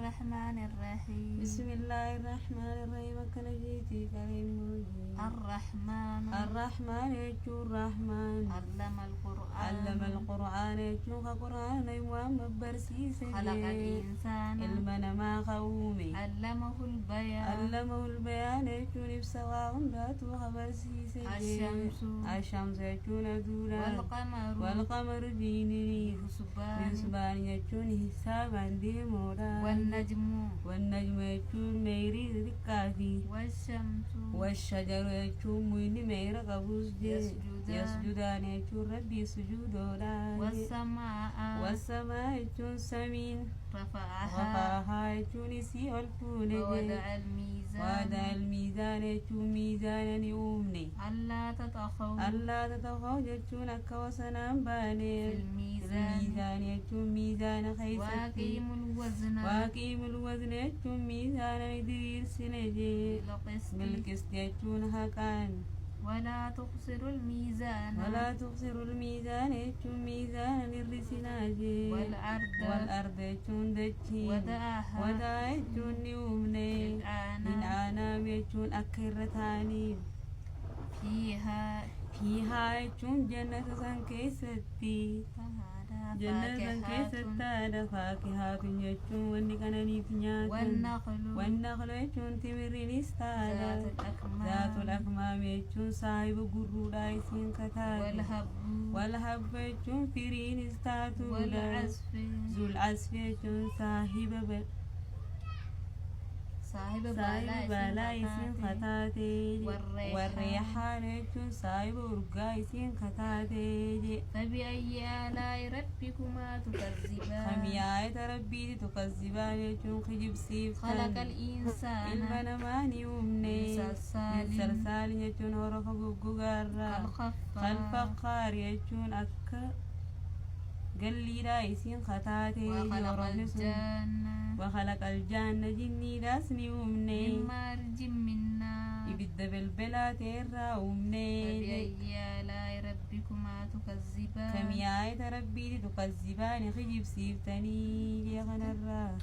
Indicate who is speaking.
Speaker 1: الرحمن الرحيم.
Speaker 2: بسم الله الرحمن الرحيم. كان جيتي كريم
Speaker 1: الرحمن
Speaker 2: يجون الرحمن علم القرآن يجون قرآن يوم برسيس
Speaker 1: خلق الإنسان
Speaker 2: المنا ما قومي
Speaker 1: علمه
Speaker 2: البيان يجون بسواء لا تخبرسيس الشمس يجون دولا والقمر ديني حسبان يجون حسابا دي مولا والنجم يجون ميري ذكافي والشجر يجون وين ميرا قبوس يسجدان يجون ربي سجودا والسماء يجون سمين رفعها يجون سي الفون وضع الميزان يجون ميزانا يومني ألا تطغوا يجون كوسنا باني الميزان يجون ميزان خيسكي واقيم الوزن يجون ميزان يدير سنجي بالقسط يجون هكان
Speaker 1: ولا تخسر
Speaker 2: الميزان يجون ميزان الرسناجي والأرض يجون دجي ودا يجون يومني للعنام يجون أكرتاني فيها يجون جنة سنكيستي جنة كيسة فاكهة يجون ونكنني تنياتا والنخل يجون تمرين استادا ذات الأكمام يجون صاحب قرودا يسين كتاد والهب يجون فرين استاتو ذو العصف يجون صاحب بالايسين خطاتي والريحان يجون صاحب ورقايسين خطاتي
Speaker 1: فبأي آلاء ربكما تكذبان
Speaker 2: خمي آية ربي تكذبان يجون خجب سيفتان
Speaker 1: خلق الإنسان
Speaker 2: المنمان يومني سلسال يجون ورف قققارا الفقار يجون أكا قلي رايسين خطاتي وخلق الجنة جني داسني ومني
Speaker 1: من مارج من نار
Speaker 2: يبدأ بالبلات الراومني
Speaker 1: فبأي آلاء ربكما تكذبان
Speaker 2: كم يا آية ربي تكذبان خجب سيفتني يا غنرا